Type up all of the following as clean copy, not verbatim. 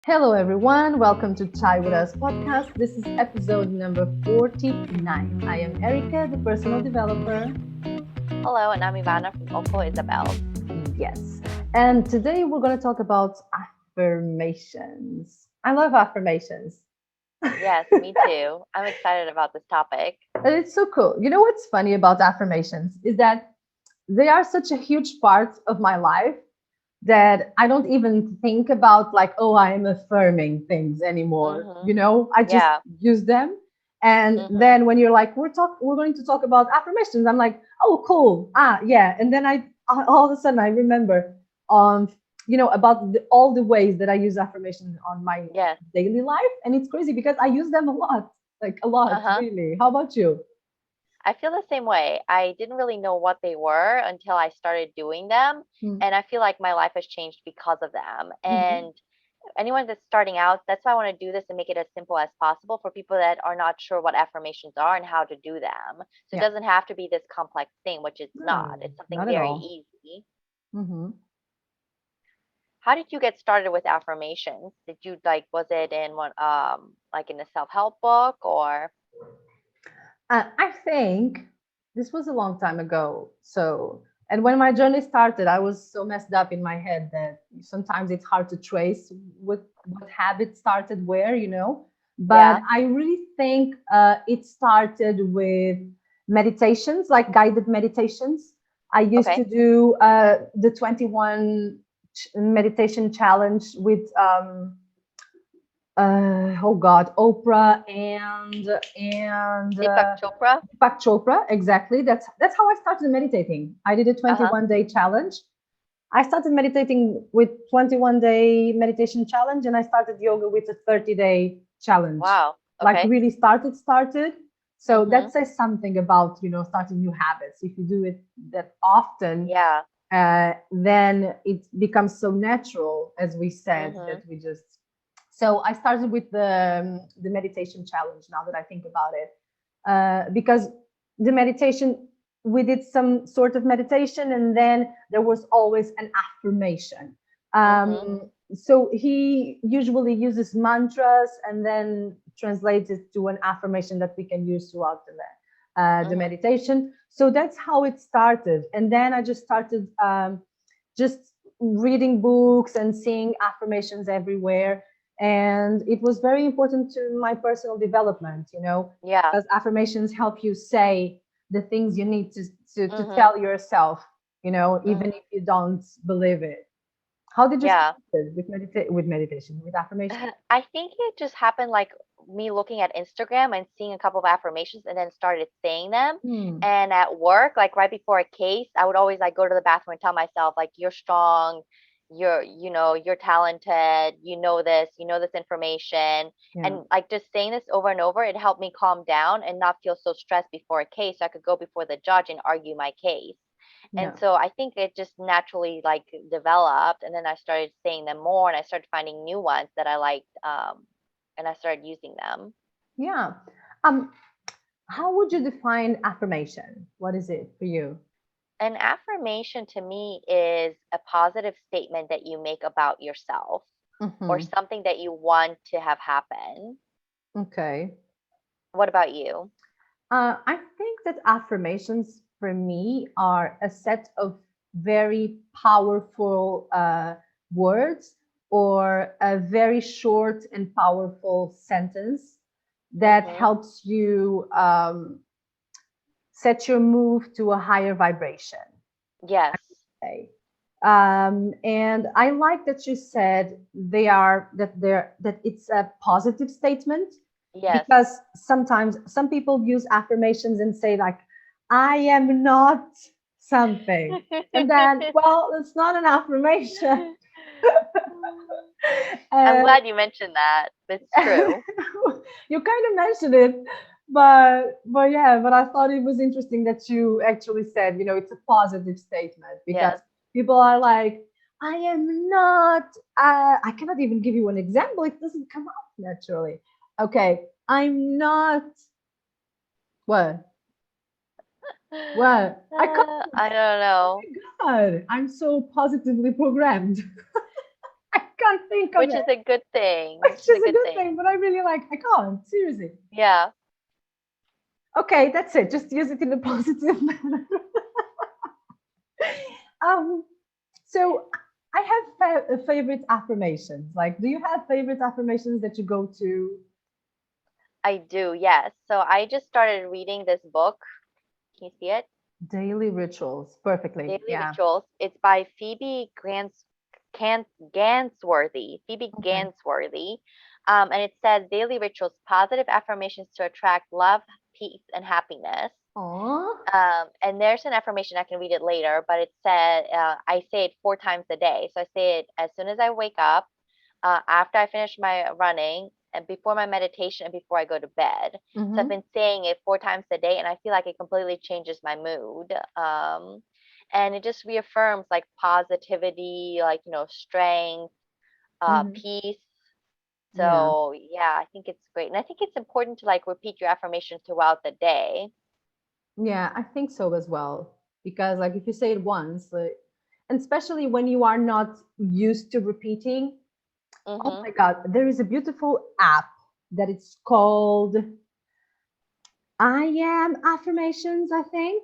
Hello, everyone. Welcome to Chai with Us podcast. This is episode number 49. I am Erika, the personal developer. Hello, and I'm Ivana from Oko Isabel. Yes. And today we're going to talk about affirmations. I love affirmations. Yes, me too. I'm excited about this topic. And it's so cool. You know what's funny about affirmations is that they are such a huge part of my life that I don't even think about like, oh, I am affirming things anymore. Mhm. I just Yeah. use them. And Mhm. then when you're like, we're going to talk about affirmations, I'm like, oh, cool. Yeah. And then all of a sudden I remember, um, about all the ways that I use affirmations on my Yes. daily life, and it's crazy because I use them a lot, like a lot, Uh-huh. really. How about you? I feel the same way. I didn't really know what they were until I started doing them, and I feel like my life has changed because of them. Mm-hmm. And anyone that's starting out, that's why I want to do this and make it as simple as possible for people that are not sure what affirmations are and how to do them. So it Yeah. doesn't have to be this complex thing, which it's not. No, It's something not at very all. easy. Mm-hmm. How did you get started with affirmations? Did you was it in one like in a self-help book or I think this was a long time ago. And when my journey started, I was so messed up in my head that sometimes it's hard to trace what habit started where. But yeah? I really think it started with meditations, like guided meditations. I used to Okay. do the 21 meditation challenge with oh God, Oprah and Deepak Chopra? Deepak Chopra. Exactly. That's how I started meditating. I did a Uh-huh. 21-day challenge. I started meditating with 21-day meditation challenge, and I started yoga with a 30-day challenge. Wow. Like Okay. really started. So that Mhm. says something about starting new habits. If you do it that often, Yeah. then it becomes so natural, as we said, that Mhm. we just. So I started with the meditation challenge. Now that I think about it, because the meditation, we did some sort of meditation, and then there was always an affirmation. Mhm. So he usually uses mantras and then translates it to an affirmation that we can use throughout the Mhm. meditation. So that's how it started. And then I just started just reading books and seeing affirmations everywhere. And it was very important to my personal development, Yeah. because affirmations help you say the things you need to Mhm. tell yourself, even Mhm. if you don't believe it. How did you start Yeah. with meditation, with affirmation? I think it just happened like me looking at Instagram and seeing a couple of affirmations and then started saying them. Hmm. And at work, like right before a case, I would always like go to the bathroom and tell myself like you're strong, you're talented, you know this information. Yeah. And like just saying this over and over, it helped me calm down and not feel so stressed before a case so I could go before the judge and argue my case. And Yeah. so I think it just naturally like developed, and then I started saying them more, and I started finding new ones that I liked, and I started using them. Yeah. Um, how would you define affirmation? What is it for you? An affirmation to me is a positive statement that you make about yourself or Hmm. something that you want to have happen. Okay. What about you? I think that affirmations for me are a set of very powerful words, or a very short and powerful sentence that Mm-hmm. helps you set your move to a higher vibration. Yes. Okay. And I like that you said that it's a positive statement, Yes. because sometimes some people use affirmations and say like, I am not something, and then, well, it's not an affirmation. I'm And glad you mentioned that. It's true. you kind of mentioned it, but yeah, but I thought it was interesting that you actually said, it's a positive statement, because Yes. people are like, I am not, I cannot even give you an example. It doesn't come out naturally. Okay, I'm not, what? What? I can't. I don't Oh know. my God, I'm so positively programmed. I can't think of which it, is a good thing. which Which is a is a good good thing. thing, but I really like, I can't, seriously. Yeah, Okay, that's it. Just use it in a positive manner. um, so I have favorite affirmations. Like, do you have favorite affirmations that you go to? I do. Yes. So I just started reading this book. Can you see it? Daily rituals. Perfectly. Daily Yeah. Rituals. It's by Phoebe Gansworthy. Phoebe Okay. Gansworthy. And it says daily rituals, positive affirmations to attract love, peace, and happiness. Aw. And there's an affirmation, I can read it later, but it said, I say it 4 times a day. So I say it as soon as I wake up, after I finish my running, and before my meditation, and before I go to bed. So I've Mm-hmm. been saying it 4 times a day, and I feel like it completely changes my mood. And it just reaffirms like positivity, like, strength, Mm-hmm. peace. Yeah. So yeah, I think it's great. And I think it's important to like repeat your affirmations throughout the day. Yeah, I think so as well. Because, like, if you say it once, like, and especially when you are not used to repeating, oh Mm-hmm. my God, there is a beautiful app that it's called I Am Affirmations, I think.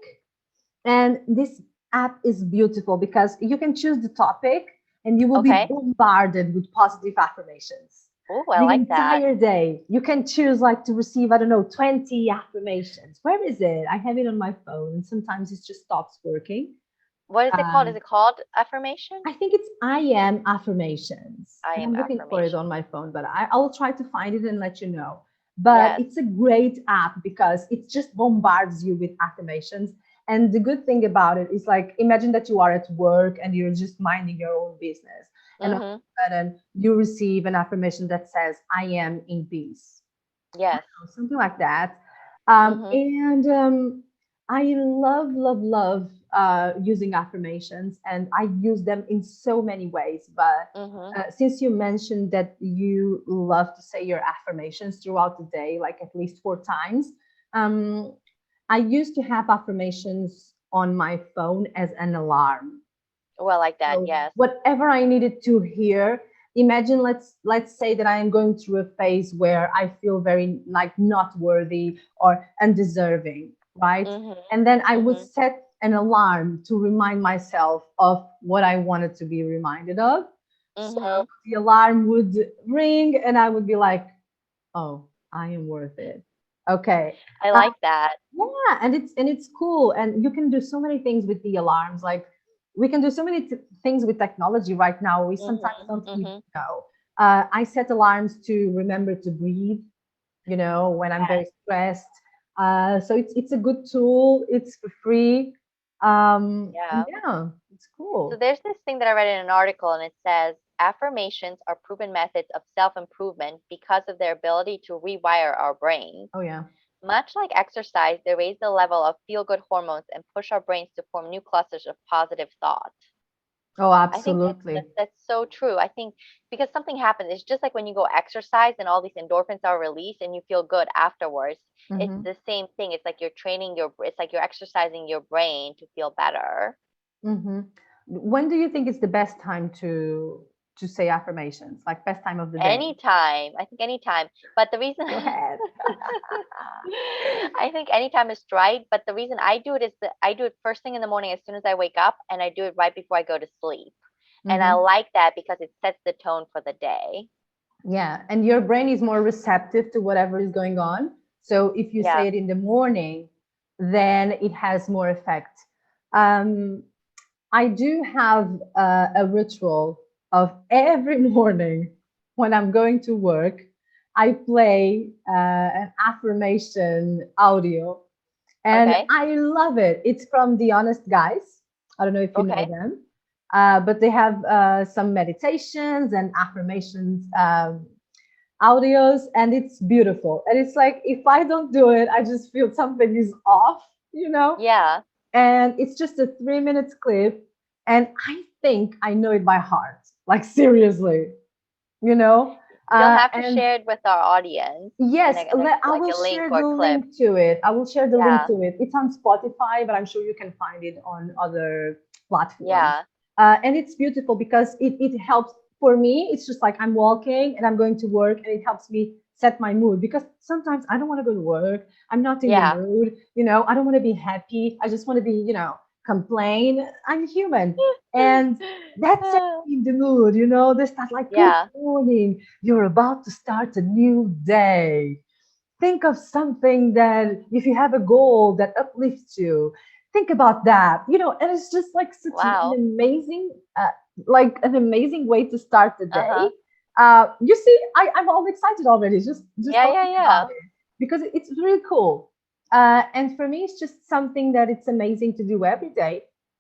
And this app is beautiful because you can choose the topic and you will be Okay. bombarded with positive affirmations. Oh, I The like that. entire day, you can choose like to receive, I don't know, 20 affirmations. Where is it? I have it on my phone and sometimes it just stops working. What is it called? Is Um, it called affirmation? I think it's I Am Affirmations. I And am I'm looking for it affirmation. on my phone, but I'll try to find it and let you know. But Yes. it's a great app because it just bombards you with affirmations. And the good thing about it is like, imagine that you are at work and you're just minding your own business. And all of Mm-hmm. a sudden, you receive an affirmation that says, I am in peace, Yes. something like that. Mm-hmm. And I love, love, love using affirmations, and I use them in so many ways. But Mm-hmm. since you mentioned that you love to say your affirmations throughout the day, like at least 4 times, um, I used to have affirmations on my phone as an alarm. Oh, I like that. So Yes. whatever I needed to hear, imagine let's say that I am going through a phase where I feel very like not worthy or undeserving, right? Mm-hmm. And then I would Mm-hmm. set an alarm to remind myself of what I wanted to be reminded of. So Mm-hmm. the alarm would ring and I would be like, oh, I am worth it. Okay. I like that. Yeah, and it's cool, and you can do so many things with the alarms. Like we can do so many things with technology right now. We sometimes Mm-hmm. don't even Mm-hmm. know. I set alarms to remember to breathe. When I'm very Yes. stressed. So it's a good tool. It's for free. And Yeah. yeah, it's So cool. there's this thing that I read in an article, and it says affirmations are proven methods of self-improvement because of their ability to rewire our brains. Oh yeah. Much like exercise, they raise the level of feel-good hormones and push our brains to form new clusters of positive thought. Oh, I think absolutely. that's so true. I think because something happens, it's just like when you go exercise and all these endorphins are released and you feel good afterwards. It's Mm-hmm. the same thing. It's like you're it's like you're exercising your brain to feel better. Mm-hmm. When do you think is the best time to say affirmations? Like best time of the day? Anytime. I think anytime. But the reason Go ahead. I think anytime is right, but the reason I do it is that I do it first thing in the morning as soon as I wake up, and I do it right before I go to sleep. And I Mm-hmm. like that because it sets the tone for the day. Yeah, and your brain is more receptive to whatever is going on. So if you Yeah. say it in the morning, then it has more effect. Um, I do have a ritual of every morning when I'm going to work, I play an affirmation audio, and Okay. I love it. It's from the Honest Guys. I don't know if you know Okay. them, but they have some meditations and affirmations audios, and it's beautiful. And it's like if I don't do it, I just feel something is off. Yeah. And it's just a 3 minutes clip, and I think I know it by heart, like seriously, you know. You'll have to And share it with our audience in yes, a I like will a link share or the clip. link to it. I will share the link Yeah. to it. It's on Spotify, but I'm sure you can find it on other platforms. Yeah. And it's beautiful because it helps. for me, it's just like I'm walking and I'm going to work, and it helps me set my mood, because sometimes I don't want to go to work. I'm not in the Yeah. mood. I don't want to be happy. I just want to be, complain. I'm human. And that sets me in the mood. They start like, good Yeah. morning. You're about to start a new day. Think of something that, if you have a goal that uplifts you, think about that. And it's just like such an Wow. amazing, an amazing way to start the day. Uh-huh. You see, I'm all excited already, just Yeah, yeah, talking about yeah. it, because it's really cool. And for me, it's just something that it's amazing to do every day.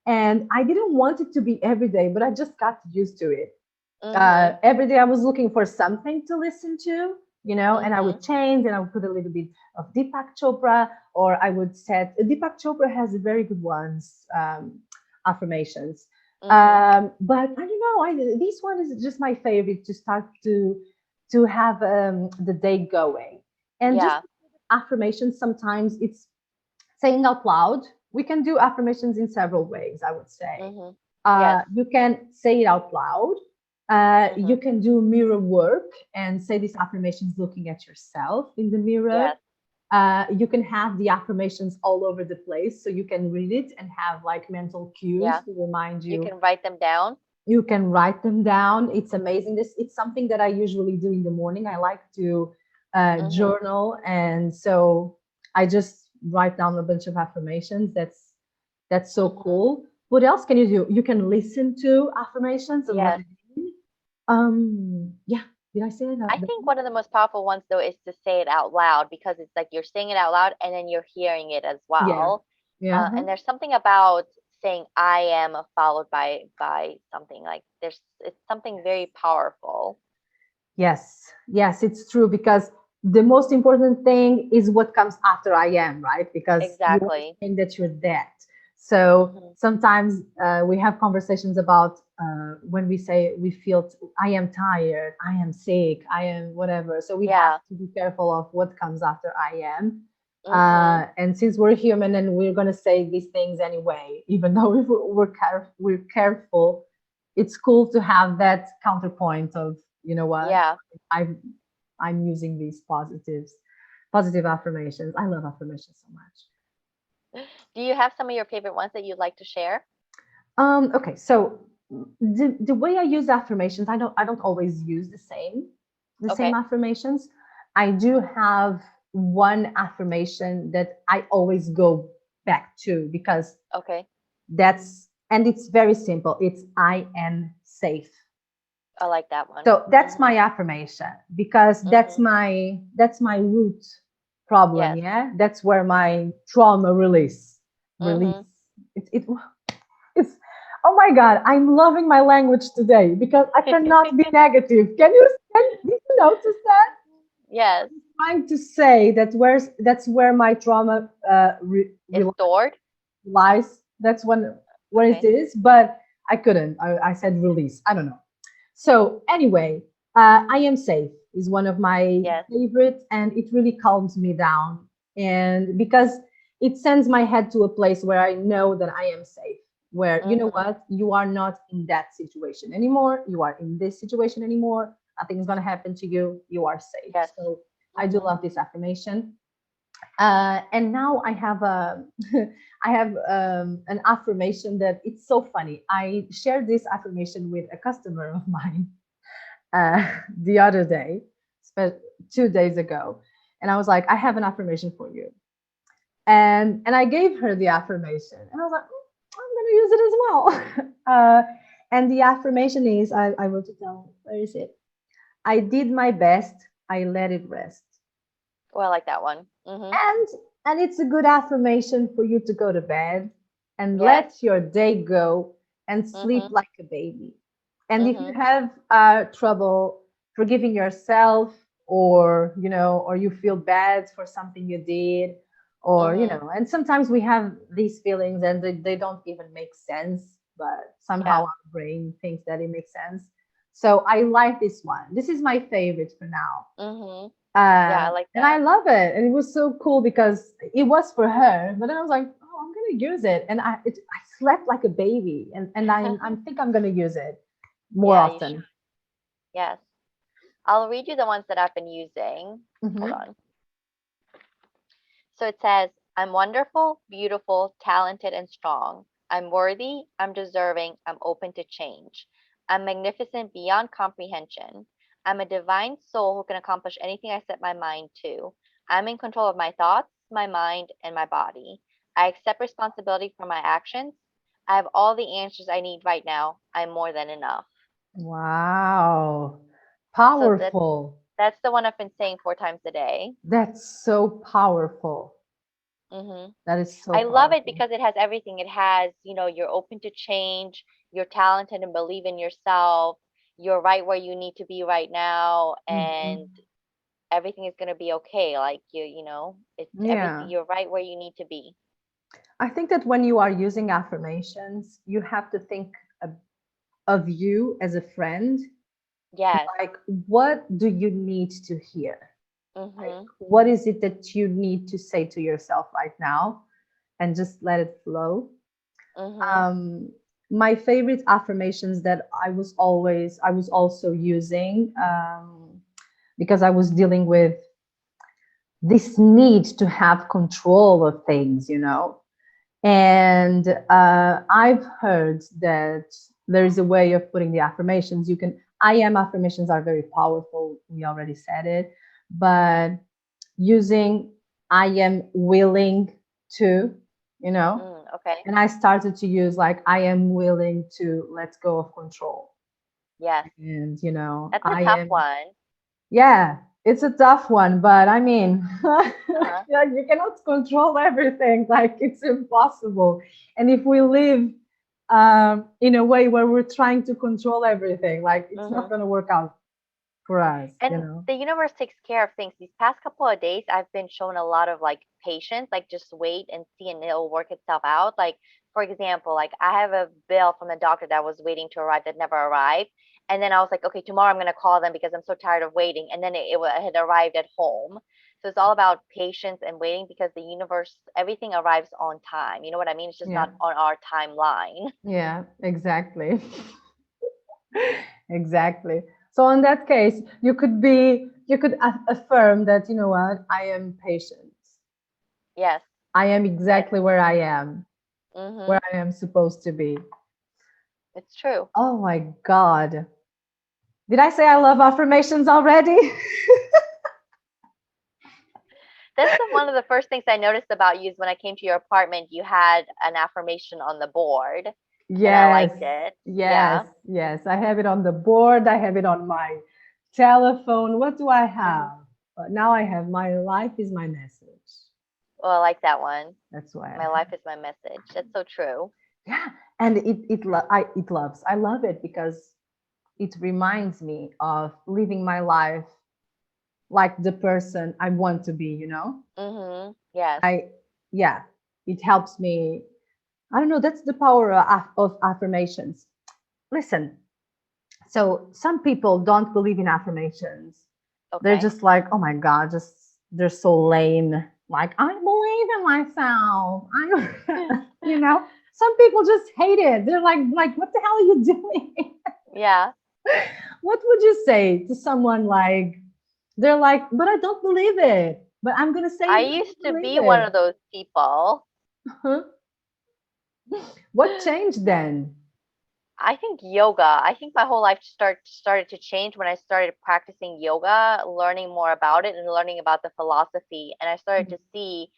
And I didn't want it to be every day, but I just got used to it. Mhm. Every day I was looking for something to listen to, and I would Mhm. change, and I would put a little bit of Deepak Chopra, or I would set Deepak Chopra has very good ones, affirmations. Mhm. But I don't know, this one is just my favorite to start to have the day going. And just Yeah. affirmations, sometimes it's saying out loud. We can do affirmations in several ways, I would say. Mhm. Yes. You can say it out loud. You Mhm. can do mirror work and say these affirmations looking at yourself in the mirror. Yes. You can have the affirmations all over the place, so you can read it and have like mental cues Yeah. to remind You you. can write them down. You can write them down. It's amazing. It's something that I usually do in the morning. I like to Mhm. journal, and so I just write down a bunch of affirmations. That's so Mhm. cool. What else can you do? You can listen to affirmations and Yes. write it in. Yeah. Did I say that? I think one of the most powerful ones though is to say it out loud because it's like you're saying it out loud and then you're hearing it as Yeah. well. Yeah. And there's something about saying I am followed by something like it's something very powerful. Yes, yes, it's true, because the most important thing is what comes after I am, right? Because you want to Exactly. think that you're that. So Mhm. sometimes we have conversations about when we say we feel, I am tired, I am sick, I am whatever. So we have Yeah. to be careful of what comes after I am. Mhm. And since we're human and we're going to say these things anyway, even though if we're careful, it's cool to have that counterpoint of, you know what, Yeah. I'm I'm using these positive affirmations. I love affirmations so much. Do you have some of your favorite ones that you'd like to share? Okay, so the way I use affirmations, I don't always use the same Okay. affirmations. I do have one affirmation that I always go back to, because Okay. it's very simple. It's I am safe. I like that one. So that's my Mhm. affirmation, because that's Mhm. my root problem. Yes. Yeah, that's where my trauma release. Mhm. It it's Oh my god, I'm loving my language today, because I cannot be negative. Did you notice that? Yes. Trying to say that's where my trauma It's stored. relies. That's where it Okay. is, but I couldn't. I said release. I don't know. So anyway, I am safe is one of my Yes. favorites, and it really calms me down. And because it sends my head to a place where I know that I am safe, where you know Mhm. what, you are not in that situation anymore. You are in this situation anymore. Nothing's gonna happen to you. You are safe. Yes. So I do Mhm. love this affirmation. And now I have a I have an affirmation that it's so funny. I shared this affirmation with a customer of mine the other day, 2 days ago, and I was like, I have an affirmation for you, and I gave her the affirmation, and I was like, I'm gonna use it as well. And the affirmation is, I wrote it down. Where is it? I did my best. I let it rest. Well, I like that one. Mhm. And it's a good affirmation for you to go to bed and Yes. let your day go and sleep Mhm. like a baby. And if you Mhm. have trouble forgiving yourself, or you feel bad for something you did, Mhm. and sometimes we have these feelings and they don't even make sense, but somehow Yeah. our brain thinks that it makes sense. So I like this one. This is my favorite for now. Mhm. Yeah, I like And I that. love it. And it was so cool because it was for her, but then I was like, oh, I'm gonna use it. And I slept like a baby, and I think I'm gonna use it more Yeah, you often. Yes. I'll read you the ones that I've been using. Hold Mm-hmm. on. So it says, I'm wonderful, beautiful, talented, and strong. I'm worthy, I'm deserving, I'm open to change. I'm magnificent beyond comprehension. I'm a divine soul who can accomplish anything I set my mind to. I'm in control of my thoughts, my mind, and my body. I accept responsibility for my actions. I have all the answers I need right now. I'm more than enough. Wow. So that Powerful. that's the one I've been saying 4 times a day. That's so powerful. Hmm. That is so I love it powerful. because it has everything. It has, you're open to change, you're talented and believe in yourself, you're right where you need to be right now, and Hmm. everything is going to be okay. Like it's everything. Yeah. You're right where you need to be. I think that when you are using affirmations, you have to think of of you as a friend. Yes. Like, what do you need to hear? Like, Mhm. what is it that you need to say to yourself right now? And just let it flow. Mhm. Um, my favorite affirmations that I was also using because I was dealing with this need to have control of things, you know. And I've heard that there is a way of putting the affirmations. You can, I am affirmations are very powerful. We already said it, but using I am willing to, you know, Okay. and I started to use like I am willing to let go of control. Yes. And, you know, That's a I tough am, one. yeah, it's a tough one, but I mean, Uh-huh. yeah, you cannot control everything. Like it's impossible. And if we live in a way where we're trying to control everything, like it's not Mhm. going to work out for us, you And know? the universe takes care of things. These past couple of days, I've been shown a lot of like patience, like just wait and see, and it'll work itself out. Like, for example, like I have a bill from the doctor that was waiting to arrive that never arrived. And then I was like, okay, tomorrow I'm going to call them because I'm so tired of waiting. And then it had arrived at home. So it's all about patience and waiting because the universe, everything arrives on time. You know what I mean? It's just Yeah. not on our timeline. Yeah, exactly. Exactly. So in that case, you could affirm that, you know what, I am patient. Yes. I am And exactly where where mm-hmm, I am supposed to be. it's true. Oh my God. Did I say I love affirmations already? That's one of the first things I noticed about you is when I came to your apartment, you had an affirmation on the board, and I Yes, liked it. yes, Yeah. yes. I have it on the board. I have it on my telephone. What do I Hmm. have? Now I have my life is my message. Well, I like that one. That's why I My have. life is my message. That's so true. Yeah, and it loves. I love it because it reminds me of living my life like the person I want to be, you know? Yes. I Yeah, it helps me. I don't know, that's the power of affirmations. Listen, so some people don't believe in affirmations. They're Okay. just like, oh my God, just they're so lame. Like, I believe in myself. I, you know, some people just hate it. They're like, what the hell are you doing? Yeah. What would you say to someone like, they're like, but I don't believe it. But I'm gonna say I it, but I used don't to believe be one it. of those people. Huh? What changed then? I think yoga. I think my whole life started to change when I started practicing yoga, learning more about it and learning about the philosophy, and I started to see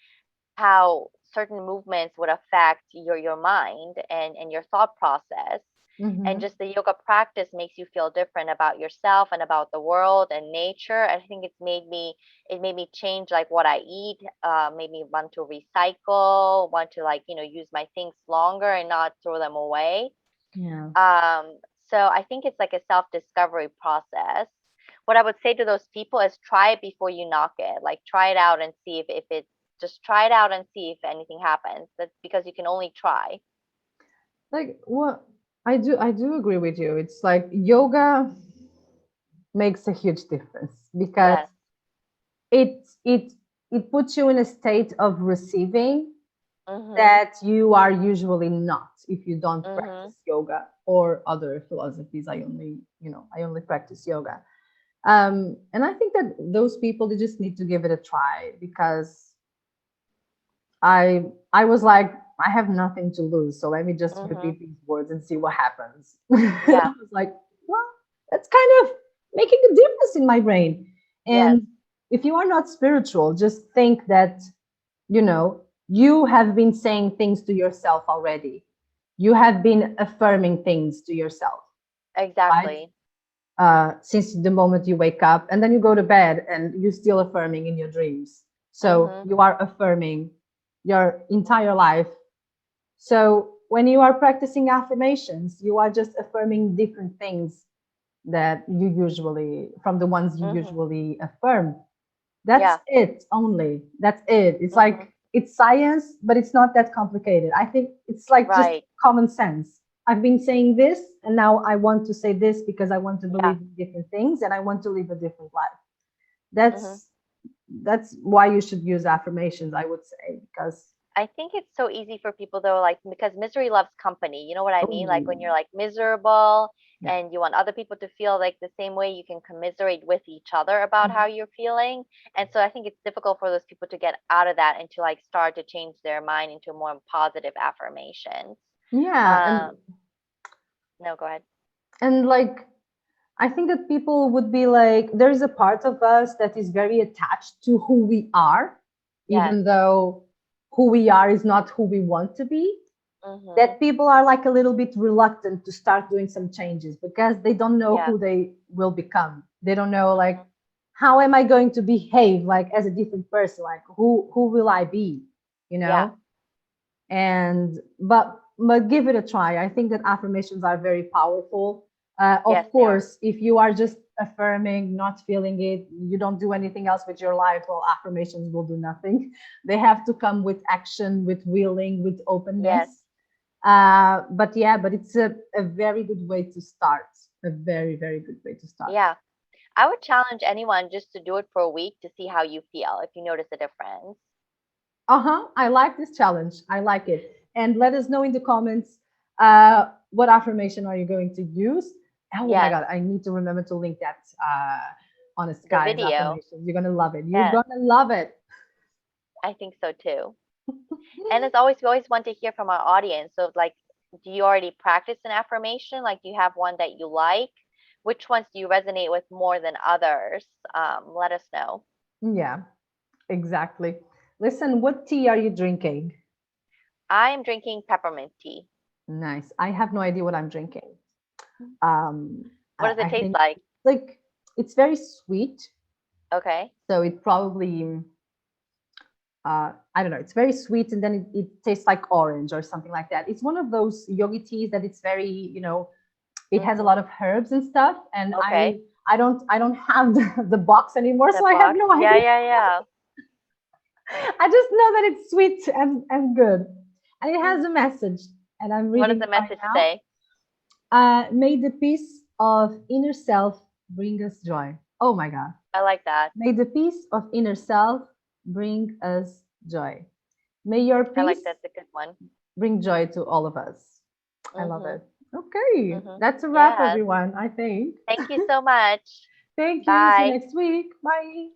how certain movements would affect your mind and your thought process. And Mm-hmm. just the yoga practice makes you feel different about yourself and about the world and nature. I think it made me change like what I eat, made me want to recycle, want to like use my things longer and not throw them away. Yeah. So I think it's like a self-discovery process. What I would say to those people is try it before you knock it. Like try it out and see if it's just try it out and see if anything happens. That's because you can only try. Like what I do agree with you. It's like yoga makes a huge difference because Yes. it it it puts you in a state of receiving, Mhm. that you are usually not if you don't Mhm. practice yoga or other philosophies. I only practice yoga. And I think that those people, they just need to give it a try, because I was like, I have nothing to lose, so let me just Mhm. repeat these words and see what happens. Yeah. I was like, well, that's kind of making a difference in my brain. Yes. And if you are not spiritual, just think that, you have been saying things to yourself already. You have been affirming things to yourself, right? Exactly. Since the moment you wake up, and then you go to bed and you're still affirming in your dreams. So Mhm. you are affirming your entire life. So when you are practicing affirmations, you are just affirming different things that you usually, from the ones you Mhm. usually affirm. That's Yeah. it only. That's it. It's Mhm. like, it's science, but it's not that complicated. I think it's like just Right. common sense. I've been saying this, and now I want to say this because I want to Yeah. believe in different things and I want to live a different life. Mhm. That's why you should use affirmations, I would say, because I think it's so easy for people though, like because misery loves company. You know what I mean? Like when you're oh like miserable yeah. and you want other people to feel like the same way, you can commiserate with each other about how you're feeling. And so I think it's difficult for those people to get out of that and to like start to change their mind into more positive affirmations. Yeah, Um, no, go ahead. and like, I think that people would be like, there's a part of us that is very attached to who we are, Yes. even though who we are is not who we want to be. Mhm. That people are like a little bit reluctant to start doing some changes because they don't know Yeah. who they will become. They don't know, like, Mhm. how am I going to behave like as a different person? Like, who will I be? You Yeah. know? And but give it a try. I think that affirmations are very powerful. Yes, Of they are. course, if you are just affirming, not feeling it, you don't do anything else with your life, well, affirmations will do nothing. They have to come with action, with willing, with Yes. openness. But yeah, but it's a very good way to start. A very, very good way to start. Yeah. I would challenge anyone just to do it for a week to see how you feel if you notice a difference. Uh-huh. I like this challenge. I like it. And let us know in the comments, what affirmation are you going to use? Oh my Yes, God, I need to remember to link that on a the Sky's video. affirmation. You're gonna love it. You're Yes, gonna love it. I think so too. And as always, we always want to hear from our audience. So, like, do you already practice an affirmation? Like, do you have one that you like? Which ones do you resonate with more than others? Let us know. Yeah, exactly. Listen, what tea are you drinking? I am drinking peppermint tea. Nice. I have no idea what I'm drinking. What does it I taste think, like? like, it's very sweet, Okay. so it probably, I don't know, it's very sweet, and then it tastes like orange or something like that. It's one of those yogi teas that it's very, it has a Mm-hmm. lot of herbs and stuff, and Okay. I don't have the box anymore, The so I have box. no Yeah, idea. yeah, yeah. I just know that it's sweet and good, and it has a message, and I'm What does reading the it right message now. say? May the peace of inner self bring us joy. Oh my God. I like that. May the peace of inner self bring us joy. May your I like peace that's a good one. bring joy to all of us. I love Mm-hmm. it. Okay, Mm-hmm. that's a wrap, Yes. everyone, I think. Thank you so much. Thank you. See you Bye. next week. Bye.